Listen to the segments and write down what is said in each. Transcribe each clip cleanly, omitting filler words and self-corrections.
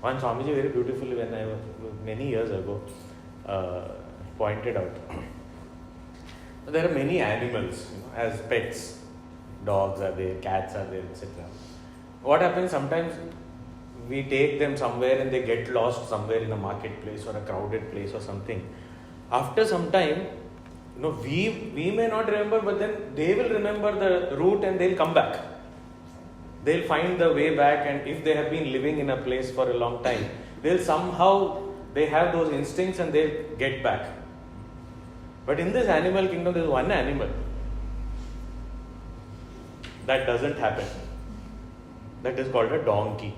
One Swamiji very beautifully, when I was many years ago, pointed out, there are many animals, as pets. Dogs are there, cats are there, etc. What happens sometimes, we take them somewhere and they get lost somewhere in a marketplace or a crowded place or something. After some time, we may not remember, but then they will remember the route and they'll come back. They'll find the way back, and if they have been living in a place for a long time, they have those instincts and they'll get back. But in this animal kingdom, there is one animal that doesn't happen. That is called a donkey.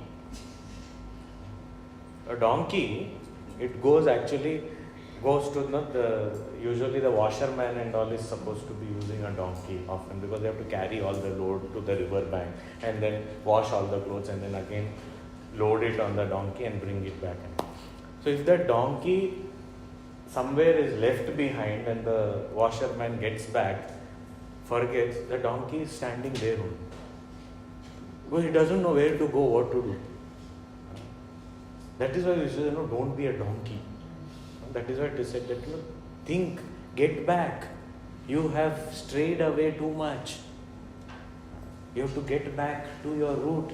A donkey, it goes to usually the washerman and all is supposed to be using a donkey often, because they have to carry all the load to the river bank and then wash all the clothes and then again load it on the donkey and bring it back. So if that donkey somewhere is left behind and the washerman gets back, forgets, the donkey is standing there only. Because he doesn't know where to go, what to do. That is why we say, don't be a donkey. That is why it is said that, think, get back. You have strayed away too much. You have to get back to your root.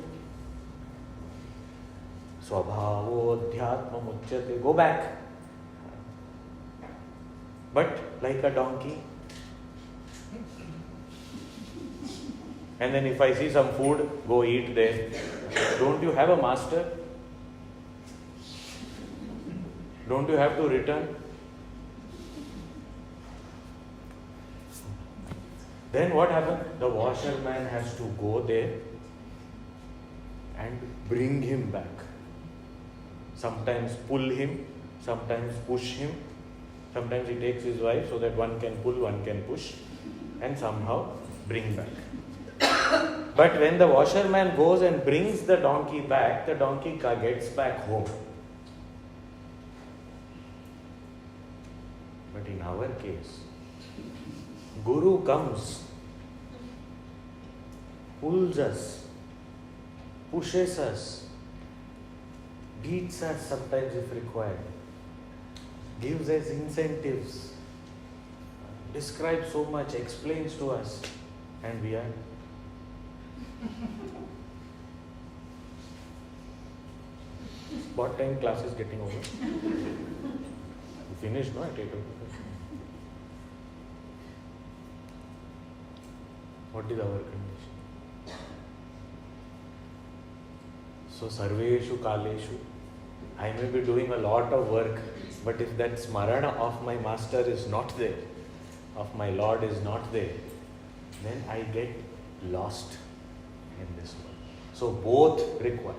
Swabhavo dhyatma muchyate. Go back. But like a donkey. And then if I see some food, go eat there. Don't you have a master? Don't you have to return? Then what happens? The washerman has to go there and bring him back. Sometimes pull him, sometimes push him. Sometimes he takes his wife so that one can pull, one can push, and somehow bring back. But when the washerman goes and brings the donkey back, the donkey gets back home. But in our case, Guru comes, pulls us, pushes us, beats us sometimes if required, gives us incentives, describes so much, explains to us, and we are. What time class is getting over? You finished, no? At 8 o'clock. What is our condition? So, sarveshu kaleshu, I may be doing a lot of work, but if that smarana of my master is not there, of my Lord is not there, then I get lost in this world. So, both require.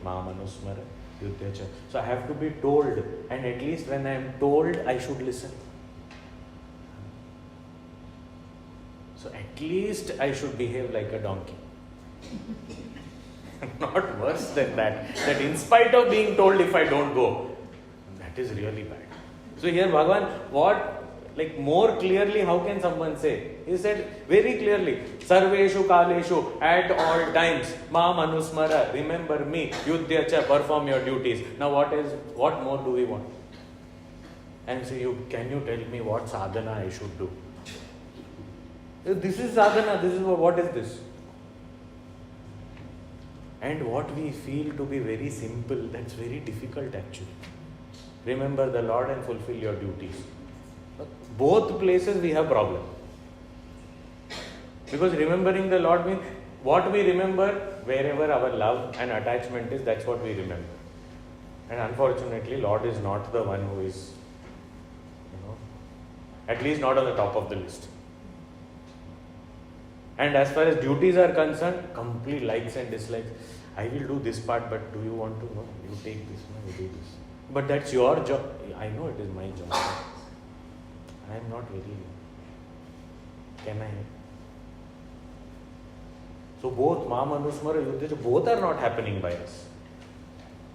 Mamanusmara, yudhyacha. So, I have to be told, and at least when I am told, I should listen. So at least I should behave like a donkey. Not worse than that. That in spite of being told if I don't go, that is really bad. So here Bhagavan, more clearly, how can someone say? He said very clearly, Sarveshu Kaleshu, at all times, Mam Anusmara, remember me, Yudhyacha, perform your duties. Now what more do we want? And say, can you tell me what sadhana I should do? This is sadhana, what is this? And what we feel to be very simple, that's very difficult actually. Remember the Lord and fulfill your duties. Both places we have problem. Because remembering the Lord means, what we remember, wherever our love and attachment is, that's what we remember. And unfortunately, Lord is not the one who is, at least not on the top of the list. And as far as duties are concerned, complete likes and dislikes. I will do this part, but do you want to? No, you take this, no, you do this. But that's your job. I know it is my job. I am not very. Can I? So both Mamanusmara, Yudhyacha, both are not happening by us.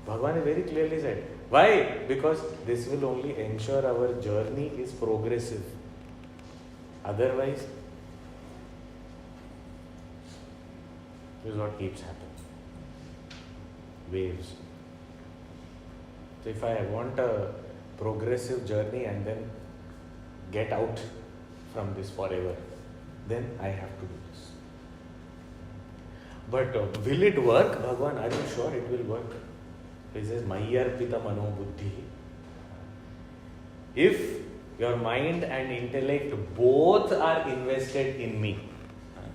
Bhagavan very clearly said. Why? Because this will only ensure our journey is progressive. Otherwise, this is what keeps happening. Waves. So if I want a progressive journey and then get out from this forever, then I have to do this. But will it work? Bhagavan, are you sure it will work? He says, Mayyarpita mano buddhi. If your mind and intellect both are invested in me,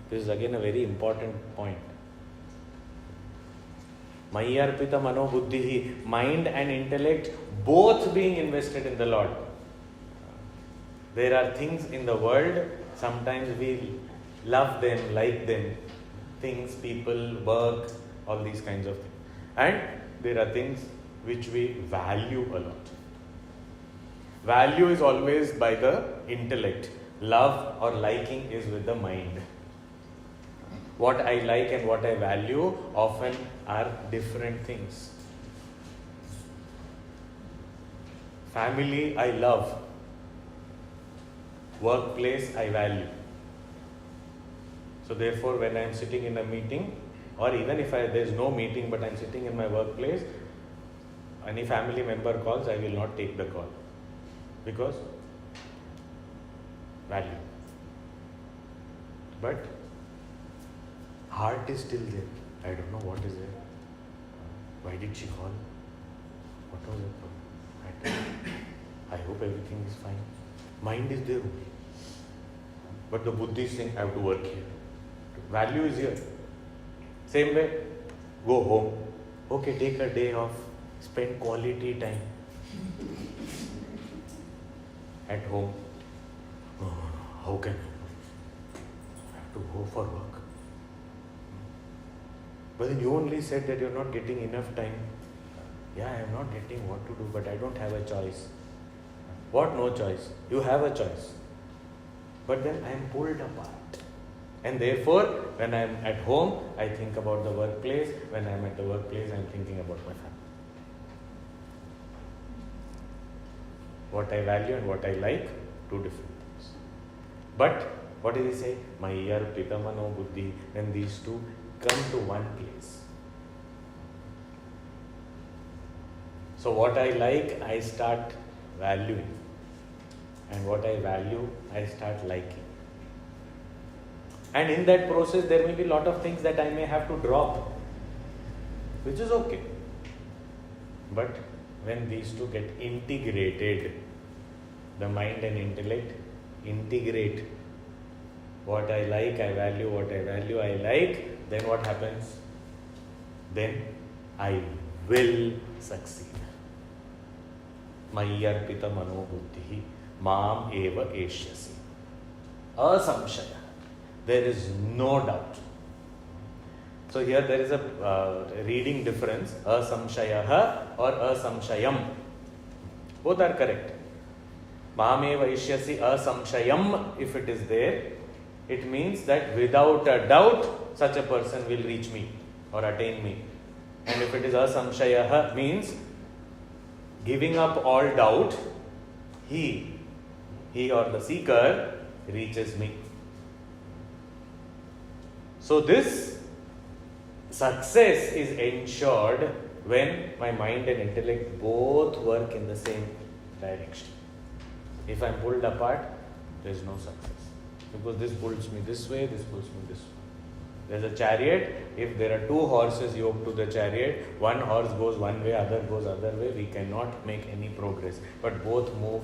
this is again a very important point. Mayyarpita mano buddhi, mind and intellect both being invested in the Lord. There are things in the world, sometimes we love them, like them, things, people, work, all these kinds of things. And there are things which we value a lot. Value is always by the intellect. Love or liking is with the mind. What I like and what I value often are different things. Family I love. Workplace I value. So therefore, when I am sitting in a meeting, or even if there is no meeting but I am sitting in my workplace, any family member calls, I will not take the call. Because value. But heart is still there. I don't know what is there. Why did she call? What was it? I hope everything is fine. Mind is there only. But the buddhi is saying, I have to work here. Value is here. Same way, go home. Okay, take a day off. Spend quality time at home. How can I have to go for work? But then you only said that you're not getting enough time. Yeah, I am not getting what to do, but I don't have a choice. What no choice? You have a choice. But then I am pulled apart. And therefore, when I am at home, I think about the workplace. When I am at the workplace, I am thinking about my family. What I value and what I like, two different things. But, what did he say? Mayyarpita mano buddhi. When these two come to one place. So what I like, I start valuing. And what I value, I start liking. And in that process, there may be a lot of things that I may have to drop, which is okay. But when these two get integrated, the mind and intellect integrate. What I like, I value. What I value, I like. Then what happens? Then I will succeed. Mayyarpita mano buddhi mam eva eshyasi. Asamshaya. There is no doubt. So here there is a reading difference. Asamshayaha or asamshayam. Both are correct. Mam eva eshyasi asamshayam, if it is there, it means that without a doubt, such a person will reach me or attain me. And if it is asamshayaha, means giving up all doubt, he or the seeker reaches me. So this success is ensured when my mind and intellect both work in the same direction. If I am pulled apart, there is no success. Because this pulls me this way, this pulls me this way. There is a chariot. If there are two horses yoked to the chariot, one horse goes one way, other goes other way, we cannot make any progress. But both move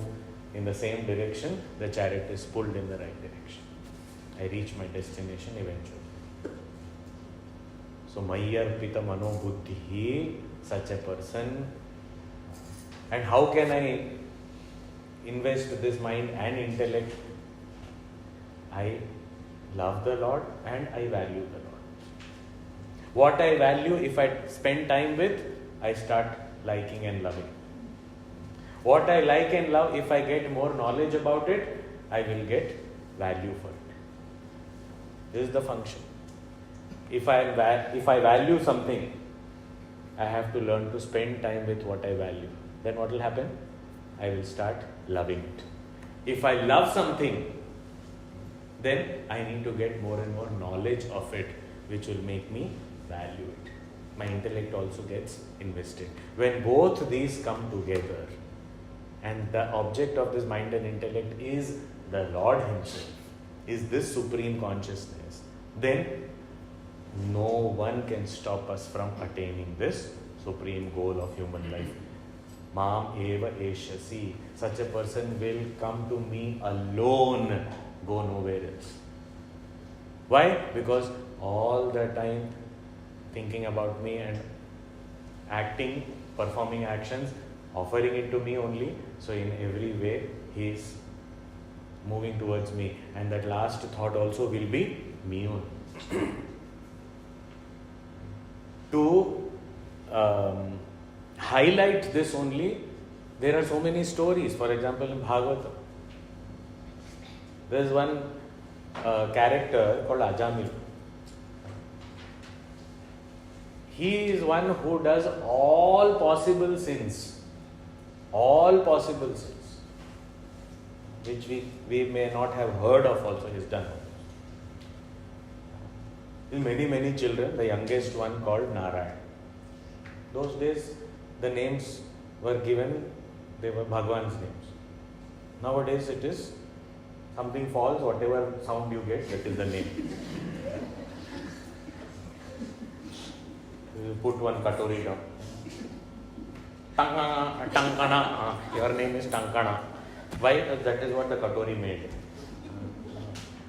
in the same direction, the chariot is pulled in the right direction. I reach my destination eventually. So, Mayyarpita mano buddhi, such a person. And how can I invest this mind and intellect? I love the Lord and I value the Lord. What I value, if I spend time with, I start liking and loving. What I like and love, if I get more knowledge about it, I will get value for it. This is the function. If I value something, I have to learn to spend time with what I value. Then what will happen? I will start loving it. If I love something, then I need to get more and more knowledge of it, which will make me value it. my intellect also gets invested. When both these come together, and the object of this mind and intellect is the Lord Himself, is this supreme consciousness, then no one can stop us from attaining this supreme goal of human life. Mam eva eshasi. Such a person will come to me alone, go nowhere else. Why? Because all the time thinking about me and acting, performing actions, offering it to me only. So in every way he is moving towards me, and that last thought also will be me only. To highlight this only, there are so many stories. For example, in Bhagavad, there is one character called Ajamil. He is one who does all possible sins, which we may not have heard of also, he has done. Many children, the youngest one called Narayan. Those days the names were given, they were Bhagwan's names. Nowadays it is something false, whatever sound you get, that is the name. You put one katori down. Tankana, your name is Tankana. Why? That is what the katori made.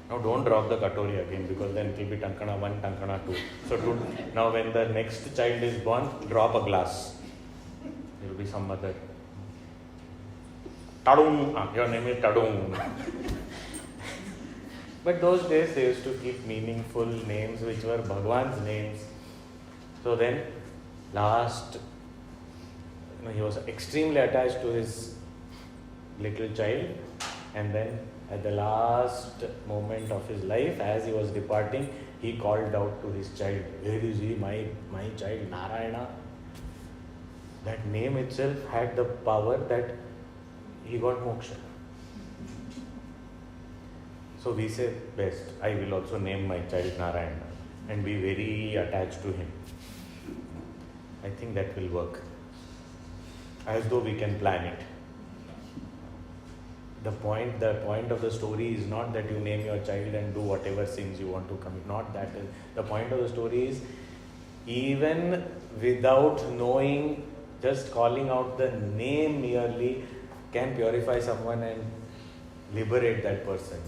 Now don't drop the katori again, because then it will be Tankana 1, Tankana 2. So now when the next child is born, drop a glass. There will be some other. Tadung, your name is Tadung. But those days they used to keep meaningful names which were Bhagwan's names. So then last, he was extremely attached to his little child, and then at the last moment of his life, as he was departing, he called out to his child, "Where is he, my child Narayana?" That name itself had the power that he got moksha. So we say, best, I will also name my child Narayana and be very attached to him. I think that will work. As though we can plan it. The point of the story is not that you name your child and do whatever sins you want to commit. Not that. The point of the story is, even without knowing, just calling out the name merely can purify someone and liberate that person.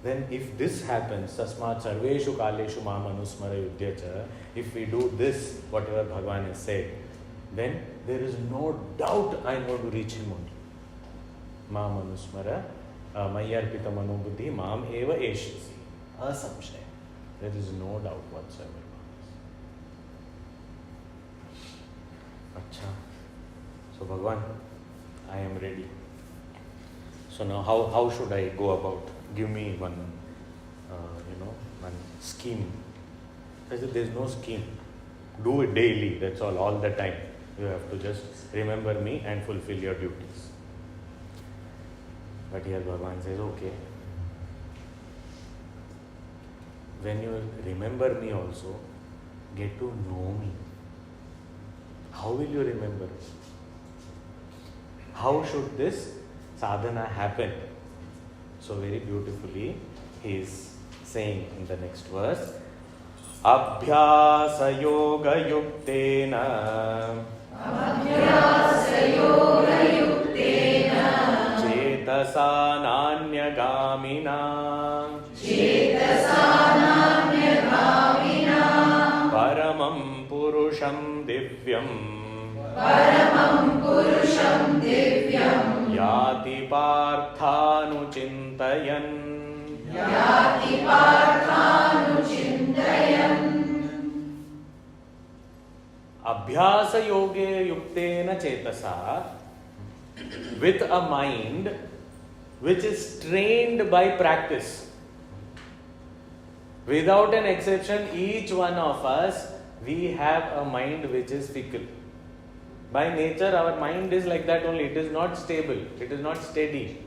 Then if this happens, tasmat sarveshu kaleshu mam anusmara yudhyacha, if we do this, whatever Bhagavan has said, then there is no doubt I am going to reach him only. Mam anusmara mayyarpita manobuddhi mam eva eshisi. Asamshaya. There is no doubt whatsoever. Acha. So Bhagavan, I am ready. So now how should I go about? Give me one scheme. I said, there is no scheme. Do it daily, that's all the time. You have to just remember me and fulfill your duties. But here Bhagavan says, okay, when you remember me also, get to know me. How will you remember? How should this sadhana happen? So very beautifully he is saying in the next verse, Abhyasa Yoga yuktena Cetasa nanya-gamina Paramam Purusham Divyam Yati Parthanu Chintayan. Abhyasa Yoga yuktena cetasa, with a mind which is trained by practice. Without an exception, each one of us, we have a mind which is fickle. By nature, our mind is like that only. It is not stable. It is not steady.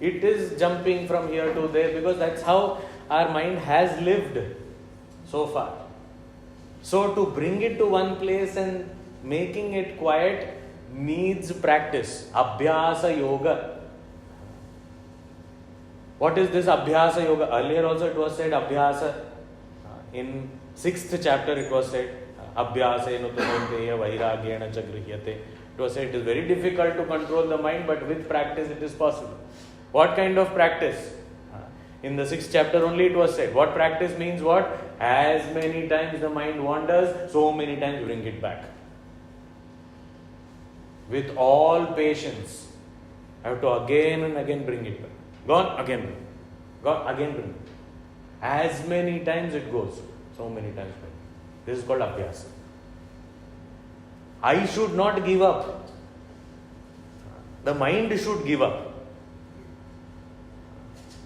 It is jumping from here to there, because that's how our mind has lived so far. So to bring it to one place and making it quiet needs practice. Abhyasa Yoga. What is this Abhyasa Yoga? Earlier also it was said Abhyasa. In 6th chapter it was said Abhyasena tumanteya vairagyena cha grihyate. It was said it is very difficult to control the mind, but with practice it is possible. What kind of practice? In the 6th chapter only it was said. What practice means what? As many times the mind wanders, so many times bring it back. With all patience. I have to again and again bring it back. Gone, again bring. Gone, again bring. As many times it goes, so many times bring. This is called Abhyasa. I should not give up. The mind should give up.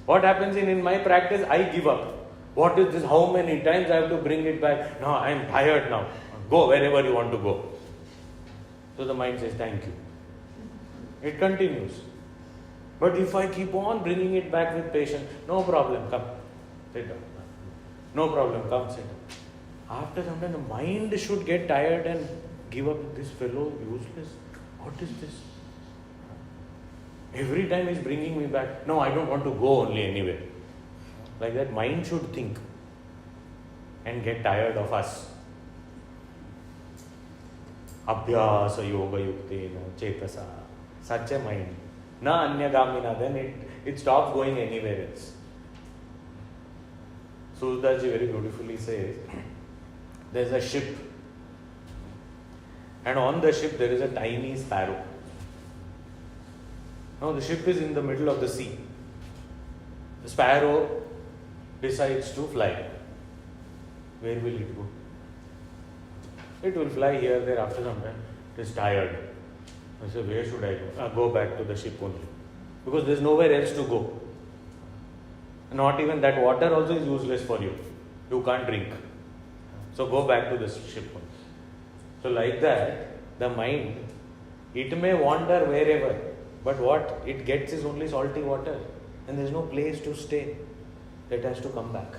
What happens in my practice? I give up. What is this? How many times I have to bring it back? No, I am tired now. Go wherever you want to go. So the mind says, thank you. It continues. But if I keep on bringing it back with patience, no problem, come, sit down. No problem, come, sit down. After some time, the mind should get tired and give up. This fellow useless. What is this? Every time he's bringing me back. No, I don't want to go only anywhere. Like that, mind should think and get tired of us. Abhyasa Yoga Yuktena Chetasa. Such a mind. Na Anyagamina, then it stops going anywhere else. Sudaji very beautifully says, there's a ship, and on the ship there is a tiny sparrow. Now the ship is in the middle of the sea. The sparrow decides to fly. Where will it go? It will fly here, there, after some time. It is tired. I say, where should I go? Go back to the ship only. Because there is nowhere else to go. Not even that water also is useless for you. You can't drink. So go back to the ship only. So like that, the mind, it may wander wherever, but what it gets is only salty water. And there is no place to stay. It has to come back.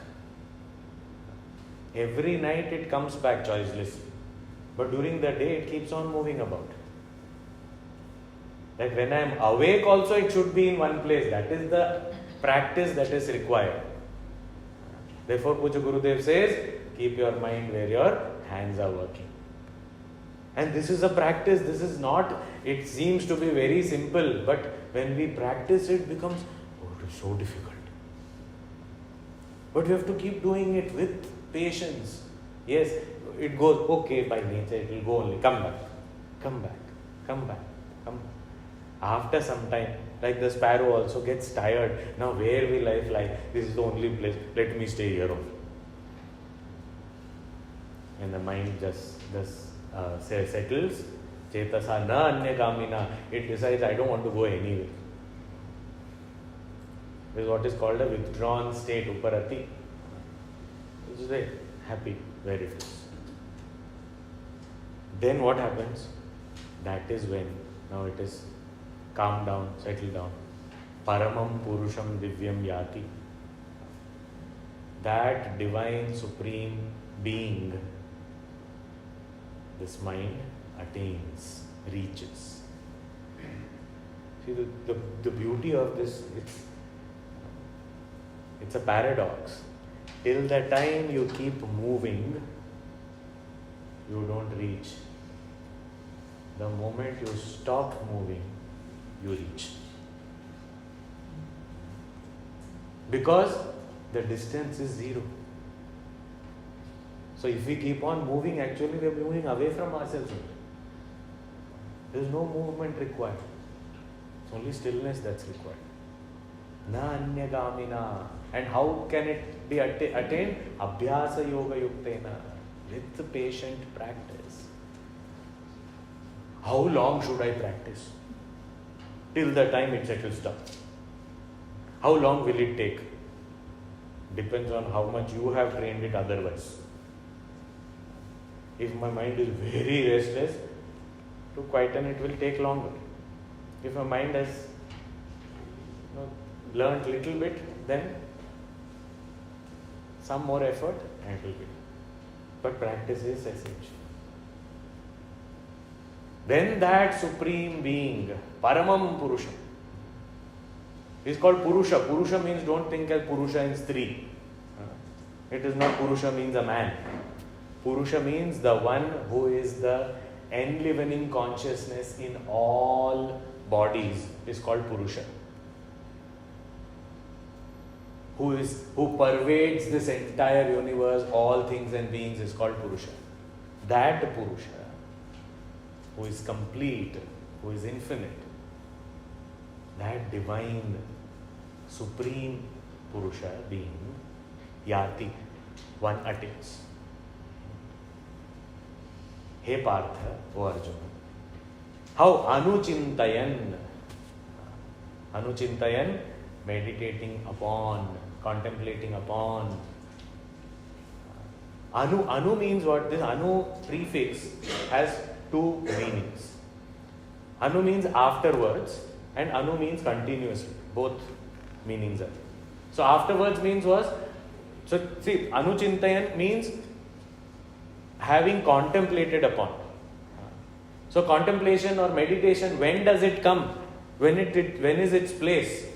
Every night it comes back choicelessly. But during the day it keeps on moving about. Like when I am awake also it should be in one place. That is the practice that is required. Therefore Puja Gurudev says, keep your mind where your hands are working. And this is a practice. This is not, it seems to be very simple, but when we practice it becomes, oh, it is so difficult. But you have to keep doing it with patience. Yes, it goes, okay, by nature it will go only. Come back, come back, come back, come back. After some time, like the sparrow also gets tired. Now where will I fly? This is the only place. Let me stay here only. And the mind just settles. Chetasa na anyagamina. It decides, I don't want to go anywhere. This is what is called a withdrawn state, uparati. This is very happy where it is. Then what happens? That is when now it is calm down, settle down. Paramam Purusham Divyam Yati. That divine supreme being, this mind attains, reaches. See the beauty of this, it's a paradox. Till the time you keep moving, you don't reach. The moment you stop moving, you reach. Because the distance is zero. So if we keep on moving, actually we are moving away from ourselves. There is no movement required. It's only stillness that's required. Na anyagamina. And how can it be attained? Abhyasa Yoga Yuktena. With patient practice. How long should I practice? Till the time it settles down. How long will it take? Depends on how much you have trained it otherwise. If my mind is very restless, to quieten it will take longer. If my mind has learned little bit, then some more effort and it will be. But practice is essential. Then that Supreme Being, Paramam Purusha, is called Purusha. Purusha means, don't think as Purusha in Stri. It is not Purusha means a man. Purusha means the one who is the enlivening consciousness in all bodies is called Purusha. Who pervades this entire universe, all things and beings, is called Purusha. That Purusha, who is complete, who is infinite, that divine, supreme Purusha being, Yati, one attains. Hey Partha, O Arjuna, how Anuchintayan, meditating upon, contemplating upon. Anu means what? This Anu prefix has two meanings. Anu means afterwards and Anu means continuously. Both meanings are. So afterwards means was, so see, Anuchintayan means having contemplated upon. So contemplation or meditation, when does it come? When is its place?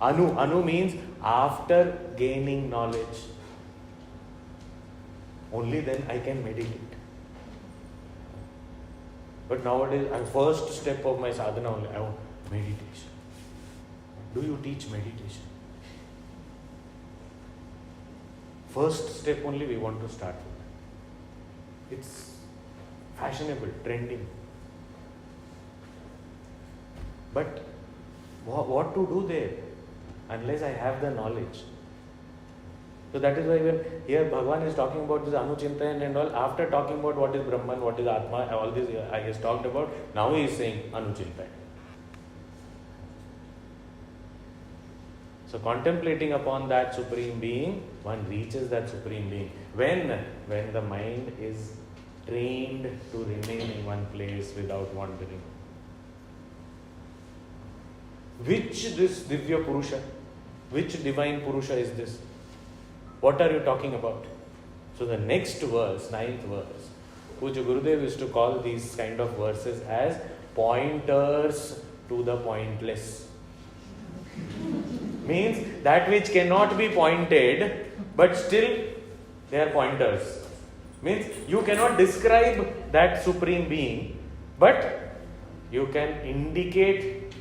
Anu means after gaining knowledge. Only then I can meditate. But nowadays, first step of my sadhana only, I want meditation. Do you teach meditation? First step only we want to start with. It's fashionable, trending. But what to do there? Unless I have the knowledge. So that is why when here Bhagavan is talking about this Anuchintayan and all, after talking about what is Brahman, what is Atma, all this I just talked about, now he is saying Anuchintayan. So contemplating upon that Supreme Being, one reaches that Supreme Being. When the mind is trained to remain in one place without wandering. Which this Divya Purusha? Which divine Purusha is this? What are you talking about? So the next verse, 9th verse, Puja Gurudev used to call these kind of verses as pointers to the pointless. Means that which cannot be pointed, but still they are pointers. Means you cannot describe that Supreme Being, but you can indicate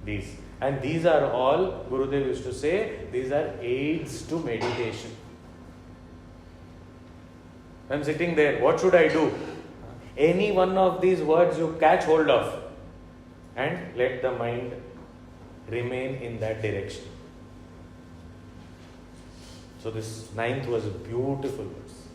these. And these are all, Gurudev used to say, these are aids to meditation. I'm sitting there, what should I do? Any one of these words you catch hold of and let the mind remain in that direction. So this 9th was a beautiful verse.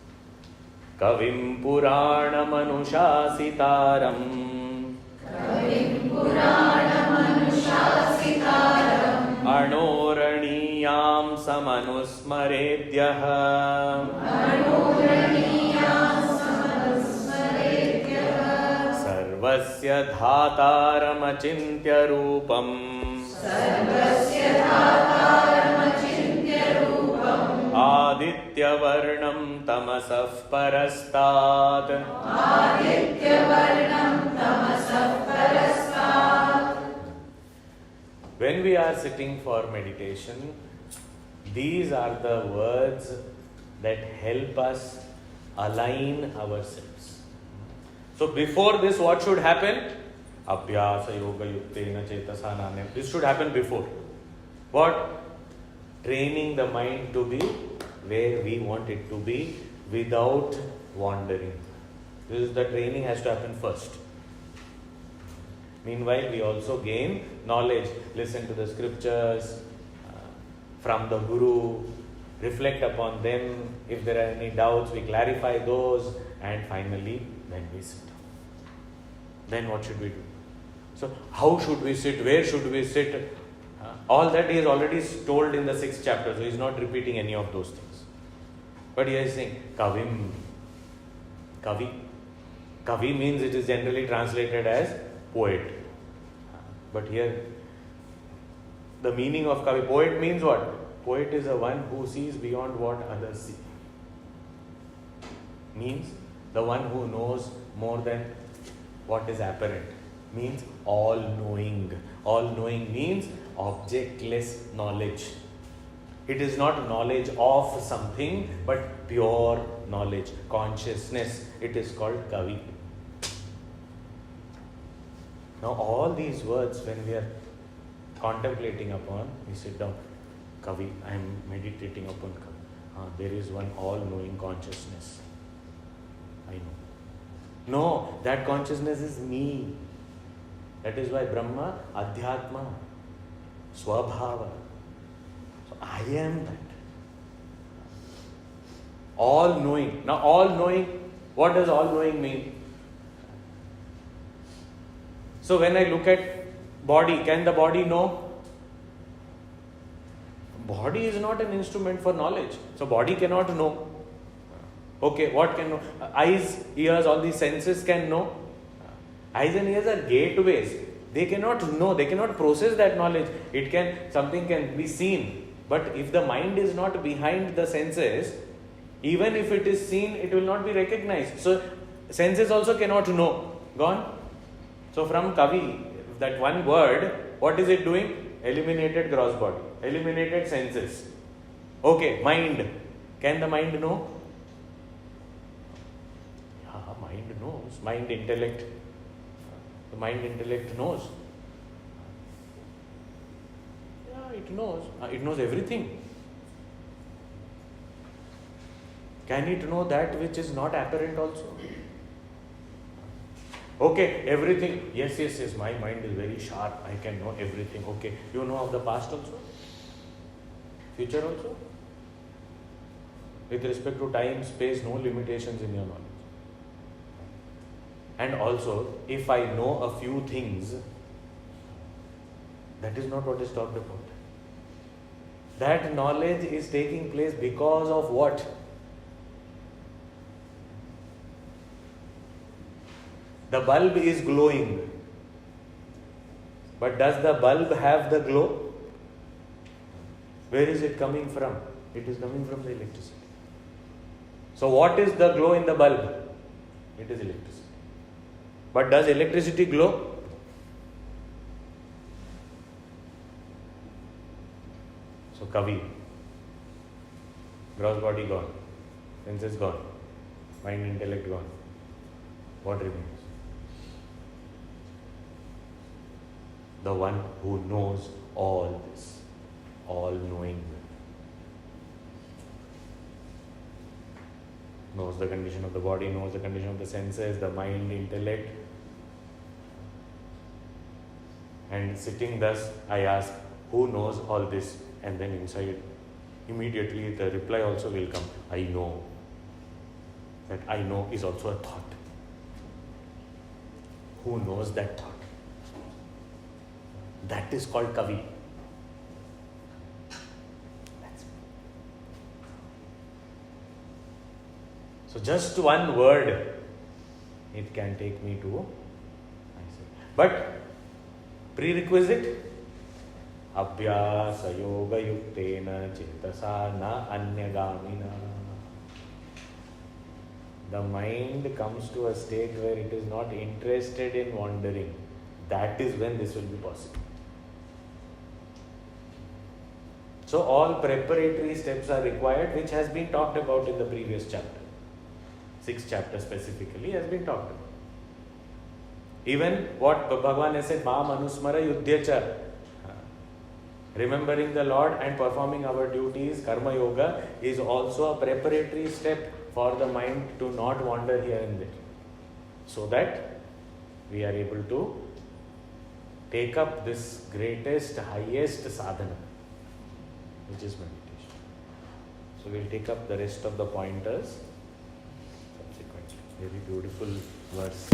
Kavim Purana Manushasitaram Kavim Purana Manushasitaram Anoraniyam Samanusmaredyah Anoraniyam Samanusmaredyah Sarvasya Dhataram Achintya Rupam Sarvasya Dhataram Achintya Rupam Aditya Varnam Tamasah Parastat Aditya Varnam Tamasah Parastat. When we are sitting for meditation, these are the words that help us align ourselves. So before this, what should happen? Abhyasa Yoga Yuktena Chetasa Nanyam. This should happen before. What? Training the mind to be where we want it to be without wandering. This is the training has to happen first. Meanwhile, we also gain knowledge. Listen to the scriptures from the Guru, reflect upon them. If there are any doubts, we clarify those, and finally, then we sit. Then what should we do? So, how should we sit? Where should we sit? All that he is already told in the 6th chapter, so he is not repeating any of those things. But he is saying, Kavim. Kavi. Kavi means it is generally translated as poet. But here, the meaning of Kavi, poet means what? Poet is the one who sees beyond what others see. means the one who knows more than what is apparent, means all knowing. All knowing means objectless knowledge. It is not knowledge of something, but pure knowledge, consciousness. It is called Kavi. Now all these words, when we are contemplating upon, we sit down, Kavi, I am meditating upon Kavi. There is one all-knowing consciousness. I know. No, that consciousness is me. That is why Brahma, Adhyatma, Swabhava. So I am that. All-knowing. Now all-knowing, what does all-knowing mean? So when I look at body, can the body know? Body is not an instrument for knowledge. So body cannot know. Okay, what can know? Eyes, ears, all these senses can know. Eyes and ears are gateways. They cannot know, they cannot process that knowledge. Something can be seen. But if the mind is not behind the senses, even if it is seen, it will not be recognized. So senses also cannot know. Gone? So from Kavi, that one word, what is it doing? Eliminated gross body, eliminated senses. Okay, mind. Can the mind know? Yeah, mind knows. Mind, intellect. The mind, intellect knows. Yeah, it knows. It knows everything. Can it know that which is not apparent also? Okay, everything. Yes, my mind is very sharp. I can know everything. Okay, you know of the past also? Future also? With respect to time, space, no limitations in your knowledge. And also, if I know a few things, that is not what is talked about. That knowledge is taking place because of what? The bulb is glowing. But does the bulb have the glow? Where is it coming from? It is coming from the electricity. So what is the glow in the bulb? It is electricity. But does electricity glow? So Kavi, gross body gone, senses gone, mind, intellect gone. What remains? The one who knows all this, all-knowing, knows the condition of the body, knows the condition of the senses, the mind, intellect. And sitting thus, I ask, who knows all this? And then inside, immediately the reply also will come, I know. That I know is also a thought. Who knows that thought? That is called Kavi. That's it. So just one word, it can take me to myself. But prerequisite, Abhyasa Yoga yuktena chetasa na anyagamina. The mind comes to a state where it is not interested in wandering. That is when this will be possible. So all preparatory steps are required, which has been talked about in the previous chapter. 6th chapter specifically has been talked about. Even what Bhagavan has said, Mam Anusmara Yudhyacha, remembering the Lord and performing our duties, Karma Yoga, is also a preparatory step for the mind to not wander here and there. So that we are able to take up this greatest, highest sadhana, which is meditation. So we'll take up the rest of the pointers subsequently. Very beautiful verse.